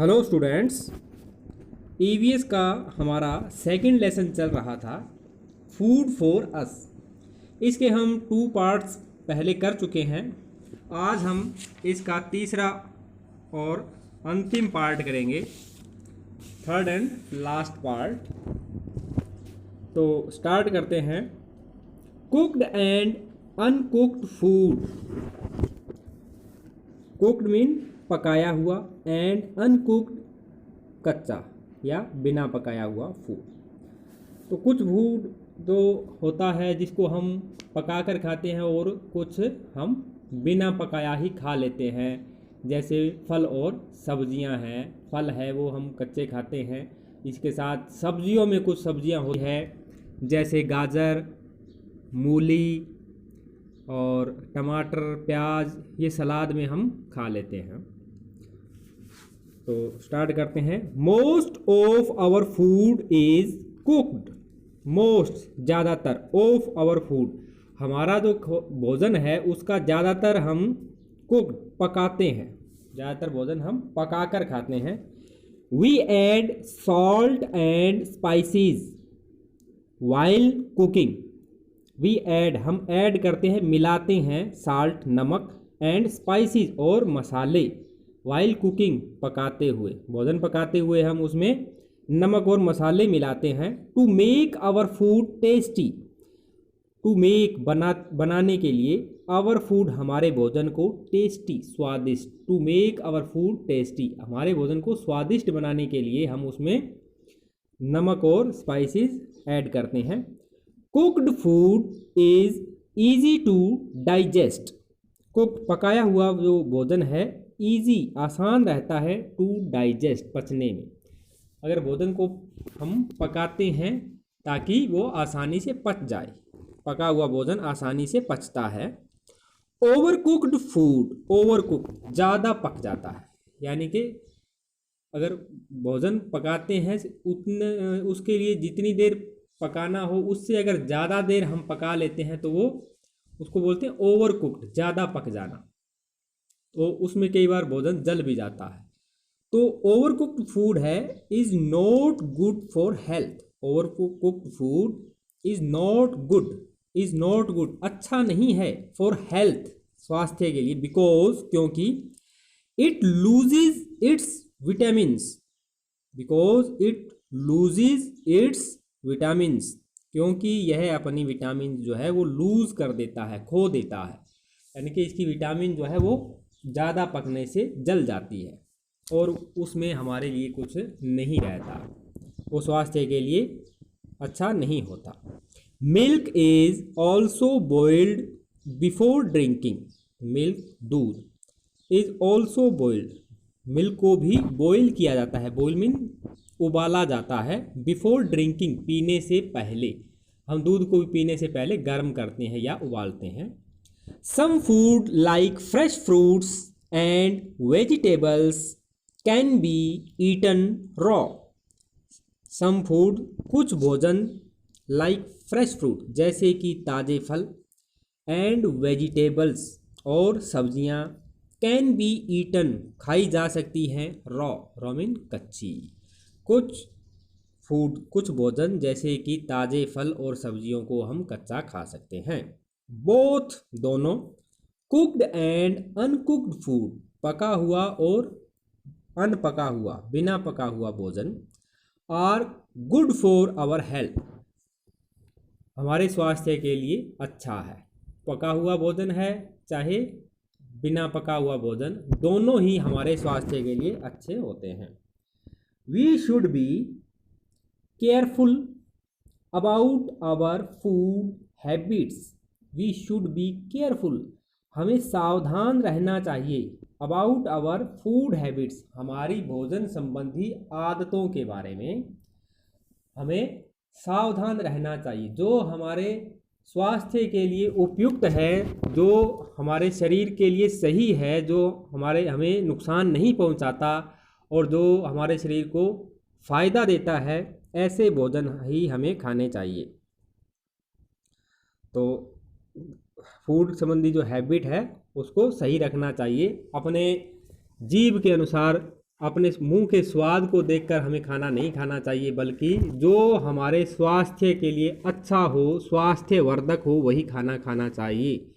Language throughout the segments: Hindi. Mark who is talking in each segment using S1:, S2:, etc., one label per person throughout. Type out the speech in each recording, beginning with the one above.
S1: हेलो स्टूडेंट्स, ईवीएस का हमारा सेकंड लेसन चल रहा था फूड फॉर अस। इसके हम 2 पार्ट्स पहले कर चुके हैं। आज हम इसका तीसरा और अंतिम पार्ट करेंगे, थर्ड एंड लास्ट पार्ट। तो स्टार्ट करते हैं। Cooked and uncooked food. Cooked mean पकाया हुआ, एंड अनकुक्ड कच्चा या बिना पकाया हुआ फूड। तो कुछ फूड तो होता है जिसको हम पका कर खाते हैं और कुछ हम बिना पकाया ही खा लेते हैं, जैसे फल और सब्जियां हैं। फल है वो हम कच्चे खाते हैं। इसके साथ सब्जियों में कुछ सब्जियां होती है जैसे गाजर, मूली और टमाटर, प्याज, ये सलाद में हम खा लेते हैं। तो स्टार्ट करते हैं। Most of our food is cooked. Most ज़्यादातर, ऑफ आवर फूड हमारा जो भोजन है उसका ज़्यादातर हम कुक्ड पकाते हैं। ज़्यादातर भोजन हम पका कर खाते हैं। We add salt and spices while cooking. We add, हम ऐड करते हैं, मिलाते हैं, साल्ट नमक, एंड स्पाइसेस और मसाले, वाइल कुकिंग पकाते हुए, भोजन पकाते हुए हम उसमें नमक और मसाले मिलाते हैं। To make our food tasty. To make, बनाने के लिए, आवर फूड हमारे भोजन को, टेस्टी स्वादिष्ट। To make our food tasty, हमारे भोजन को स्वादिष्ट बनाने के लिए हम उसमें नमक और स्पाइसेस ऐड करते हैं। Cooked food is easy to digest. Cooked पकाया हुआ जो भोजन है ईजी, आसान रहता है, टू डाइजेस्ट, पचने में। अगर भोजन को हम पकाते हैं ताकि वो आसानी से पच जाए, पका हुआ भोजन आसानी से पचता है। Over cooked food, over cooked ज़्यादा पक जाता है, यानी कि अगर भोजन पकाते हैं उतने, उसके लिए जितनी देर पकाना हो उससे अगर ज़्यादा देर हम पका लेते हैं तो वो उसको बोलते हैं ओवर कुक्ड, ज़्यादा पक जाना। तो उसमें कई बार भोजन जल भी जाता है। तो ओवर कुक्ड फूड है is not good for health. Over cooked food is not good, is not good, अच्छा नहीं है, फॉर हेल्थ, स्वास्थ्य के लिए। बिकॉज, क्योंकि it loses it's vitamins. Because it loses it's vitamins, क्योंकि यह अपनी विटामिन जो है वो लूज कर देता है, खो देता है, यानी कि इसकी विटामिन जो है वो ज़्यादा पकने से जल जाती है और उसमें हमारे लिए कुछ नहीं रहता, वो स्वास्थ्य के लिए अच्छा नहीं होता। Milk is also boiled before drinking. Milk, दूध, इज ऑल्सो बॉइल्ड, मिल्क को भी बॉयल किया जाता है। बॉयल मीन उबाला जाता है। बिफोर ड्रिंकिंग, पीने से पहले, हम दूध को भी पीने से पहले गर्म करते हैं या उबालते हैं। Some food like fresh fruits and vegetables can be eaten raw. Some food, कुछ भोजन, like fresh fruit, जैसे कि ताज़े फल, and vegetables, और सब्जियां, can be eaten, खाई जा सकती हैं, raw, raw mean कच्ची। कुछ फूड, कुछ भोजन जैसे कि ताज़े फल और सब्जियों को हम कच्चा खा सकते हैं। बोथ, दोनों, कुक्ड एंड अनकुक्ड फूड, पका हुआ और अनपका हुआ, बिना पका हुआ भोजन, are good for our health, हमारे स्वास्थ्य के लिए अच्छा है। पका हुआ भोजन है चाहे बिना पका हुआ भोजन, दोनों ही हमारे स्वास्थ्य के लिए अच्छे होते हैं। We should be careful about our food habits. We should be careful, हमें सावधान रहना चाहिए, अबाउट आवर फूड हैबिट्स, हमारी भोजन संबंधी आदतों के बारे में हमें सावधान रहना चाहिए। जो हमारे स्वास्थ्य के लिए उपयुक्त है, जो हमारे शरीर के लिए सही है, जो हमें नुकसान नहीं पहुंचाता और जो हमारे शरीर को फ़ायदा देता है, ऐसे भोजन ही हमें खाने चाहिए। तो फूड संबंधी जो हैबिट है उसको सही रखना चाहिए, अपने जीभ के अनुसार अपने मुंह के स्वाद को देखकर हमें खाना नहीं खाना चाहिए, बल्कि जो हमारे स्वास्थ्य के लिए अच्छा हो, स्वास्थ्यवर्धक हो, वही खाना खाना चाहिए।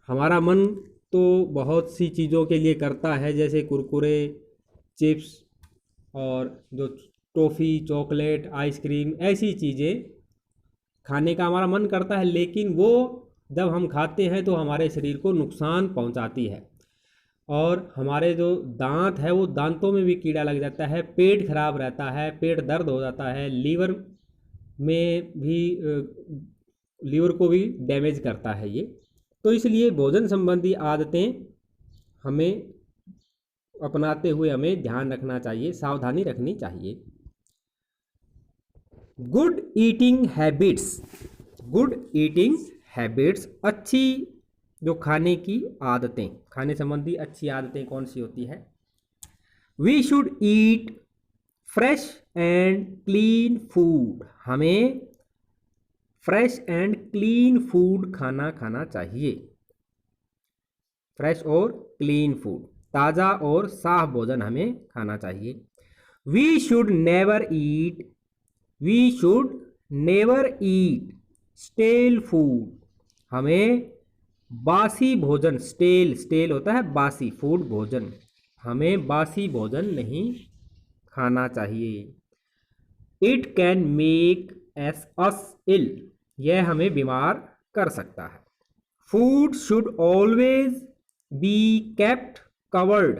S1: हमारा मन तो बहुत सी चीज़ों के लिए करता है, जैसे कुरकुरे, चिप्स और जो टॉफ़ी, चॉकलेट, आइसक्रीम, ऐसी चीज़ें खाने का हमारा मन करता है, लेकिन वो जब हम खाते हैं तो हमारे शरीर को नुकसान पहुंचाती है और हमारे जो दांत है वो दांतों में भी कीड़ा लग जाता है, पेट खराब रहता है, पेट दर्द हो जाता है, लीवर में भी लीवर को भी डैमेज करता है ये। तो इसलिए भोजन संबंधी आदतें हमें अपनाते हुए हमें ध्यान रखना चाहिए, सावधानी रखनी चाहिए। Good eating habits, good eating habits, अच्छी जो खाने की आदतें, खाने संबंधी अच्छी आदतें कौन सी होती है? We should eat fresh and clean food, हमें फ्रेश एंड क्लीन फूड खाना चाहिए। फ्रेश और क्लीन फूड, ताज़ा और साफ भोजन हमें खाना चाहिए। We should never eat, we should never eat stale food, हमें बासी भोजन, स्टेल, स्टेल होता है बासी, फूड भोजन, हमें बासी भोजन नहीं खाना चाहिए। It can make us ill, यह हमें बीमार कर सकता है। Food should always be kept covered,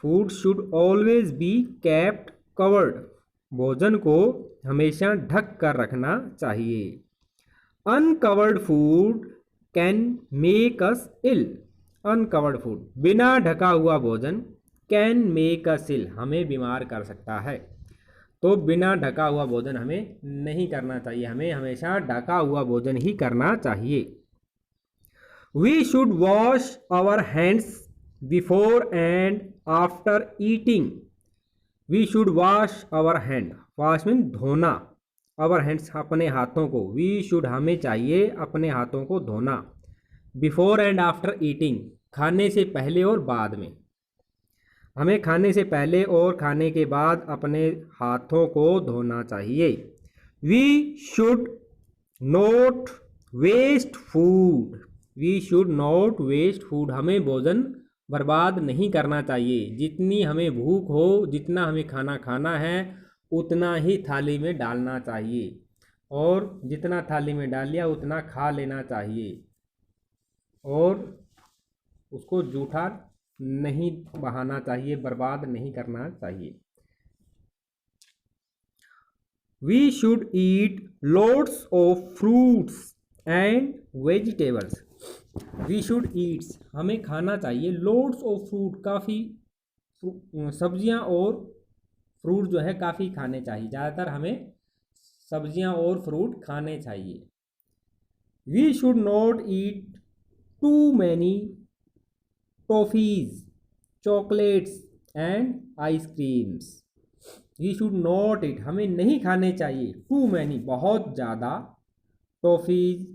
S1: food should always be kept covered, भोजन को हमेशा ढक कर रखना चाहिए। Uncovered food can make us ill, uncovered food, बिना ढका हुआ भोजन, कैन मेक अस इल, हमें बीमार कर सकता है। तो बिना ढका हुआ भोजन हमें नहीं करना चाहिए, हमें हमेशा ढका हुआ भोजन ही करना चाहिए। We should wash our hands before and after eating, we should wash our hand, wash mean धोना, आवर हैंड्स अपने हाथों को, वी शुड हमें चाहिए अपने हाथों को धोना, बिफोर एंड आफ्टर ईटिंग, खाने से पहले और बाद में, हमें खाने से पहले और खाने के बाद अपने हाथों को धोना चाहिए। We should not waste food, we should not waste food, हमें भोजन बर्बाद नहीं करना चाहिए। जितनी हमें भूख हो, जितना हमें खाना खाना है, उतना ही थाली में डालना चाहिए, और जितना थाली में डाल लिया उतना खा लेना चाहिए, और उसको जूठा नहीं बहाना चाहिए, बर्बाद नहीं करना चाहिए। We should eat loads of fruits and vegetables, we should eats, हमें खाना चाहिए लोड्स ऑफ फ्रूट, काफ़ी सब्जियां और फ्रूट जो है काफ़ी खाने चाहिए, ज़्यादातर हमें सब्जियां और फ्रूट खाने चाहिए। We should not eat too many toffees, chocolates and ice creams, we should not eat, हमें नहीं खाने चाहिए टू मैनी, बहुत ज़्यादा, टॉफ़ीज़,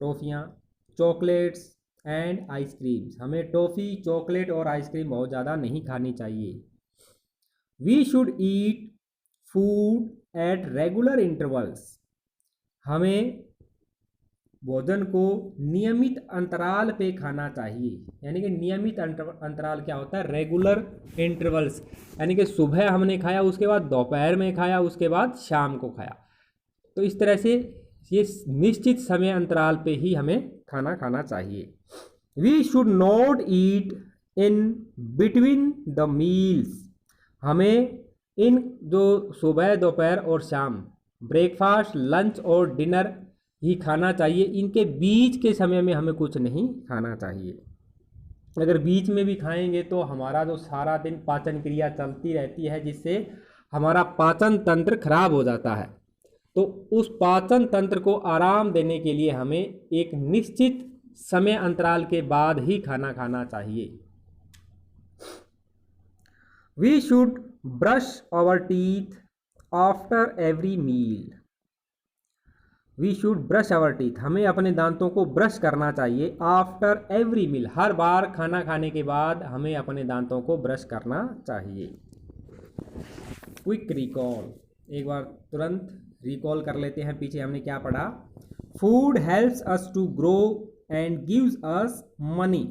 S1: टॉफ़ियाँ, चॉकलेट्स एंड आइसक्रीम्स, हमें टॉफ़ी, चॉकलेट और आइसक्रीम बहुत ज़्यादा नहीं खानी चाहिए। We should eat food at regular intervals, हमें भोजन को नियमित अंतराल पे खाना चाहिए, यानी कि नियमित अंतराल क्या होता है? रेगुलर इंटरवल्स, यानी कि सुबह हमने खाया, उसके बाद दोपहर में खाया, उसके बाद शाम को खाया, तो इस तरह से ये निश्चित समय अंतराल पे ही हमें खाना खाना चाहिए। We should not eat in between the meals, हमें इन जो सुबह, दोपहर और शाम, ब्रेकफास्ट, लंच और डिनर ही खाना चाहिए, इनके बीच के समय में हमें कुछ नहीं खाना चाहिए। अगर बीच में भी खाएंगे तो हमारा जो सारा दिन पाचन क्रिया चलती रहती है, जिससे हमारा पाचन तंत्र खराब हो जाता है, तो उस पाचन तंत्र को आराम देने के लिए हमें एक निश्चित समय अंतराल के बाद ही खाना खाना चाहिए। We should brush our teeth after every meal, we should brush our teeth, हमें अपने दांतों को ब्रश करना चाहिए। आफ्टर एवरी मील, हर बार खाना खाने के बाद हमें अपने दांतों को ब्रश करना चाहिए। क्विक रिकॉल, एक बार तुरंत रिकॉल कर लेते हैं पीछे हमने क्या पढ़ा। Food helps us to grow and gives us money.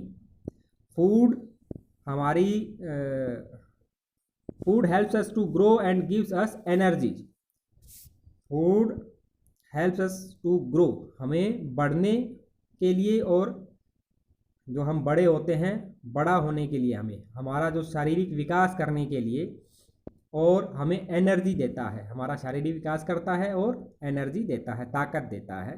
S1: Food हमारी food helps us to grow and gives us energy. Food helps us to grow, हमें बढ़ने के लिए और जो हम बड़े होते हैं बड़ा होने के लिए, हमें हमारा जो शारीरिक विकास करने के लिए, और हमें एनर्जी देता है, हमारा शारीरिक विकास करता है और एनर्जी देता है, ताकत देता है।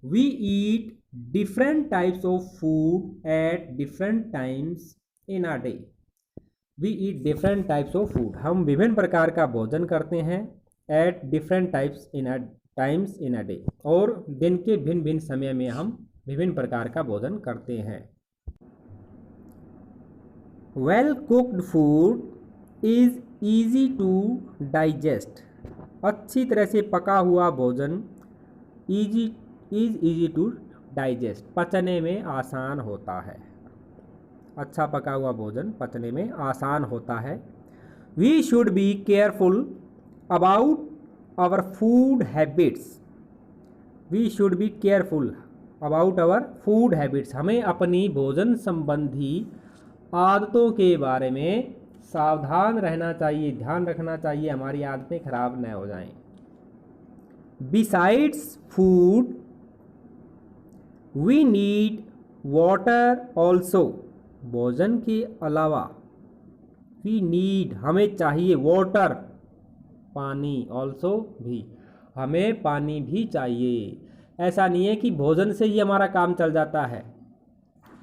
S1: We eat different types of food at different times in a day. We eat different types of food, हम विभिन्न प्रकार का भोजन करते हैं। At different types in a day, और दिन के भिन्न भिन्न समय में हम विभिन्न प्रकार का भोजन करते हैं। Well cooked food is easy to digest, अच्छी तरह से पका हुआ भोजन इजी टू डाइजेस्ट, पचने में आसान होता है। अच्छा पका हुआ भोजन पचने में आसान होता है। We should be careful about our food habits. We should be careful about our food habits, हमें अपनी भोजन संबंधी आदतों के बारे में सावधान रहना चाहिए, ध्यान रखना चाहिए, हमारी आदतें खराब न हो जाएं। Besides food we need water also, भोजन के अलावा वी नीड, हमें चाहिए, वाटर, पानी, ऑल्सो भी, हमें पानी भी चाहिए। ऐसा नहीं है कि भोजन से ही हमारा काम चल जाता है,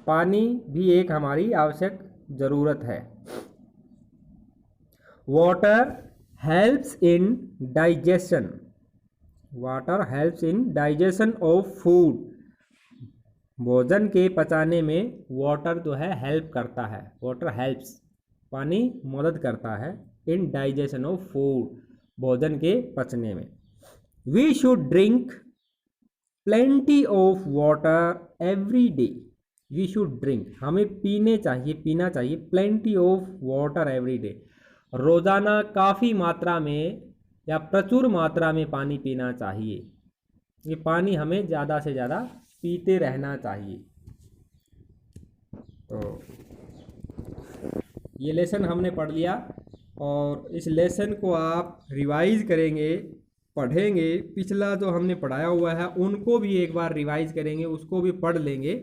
S1: पानी भी एक हमारी आवश्यक ज़रूरत है। Water helps in digestion, water helps in digestion of food, भोजन के पचाने में वाटर जो है हेल्प करता है। वाटर हेल्प्स, पानी मदद करता है। इन डाइजेशन ऑफ फूड, भोजन के पचने में। We should drink plenty of water every day. We should drink, हमें पीना चाहिए plenty of water every day, रोज़ाना काफ़ी मात्रा में या प्रचुर मात्रा में पानी पीना चाहिए। ये पानी हमें ज़्यादा से ज़्यादा पीते रहना चाहिए। तो ये लेसन हमने पढ़ लिया, और इस लेसन को आप रिवाइज करेंगे, पढ़ेंगे, पिछला जो हमने पढ़ाया हुआ है उनको भी एक बार रिवाइज करेंगे, उसको भी पढ़ लेंगे,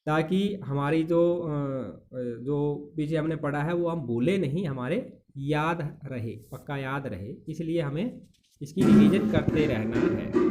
S1: ताकि हमारी जो पीछे हमने पढ़ा है वो हम भूले नहीं, हमारे याद रहे, पक्का याद रहे। इसलिए हमें इसकी रिवीजन करते रहना है।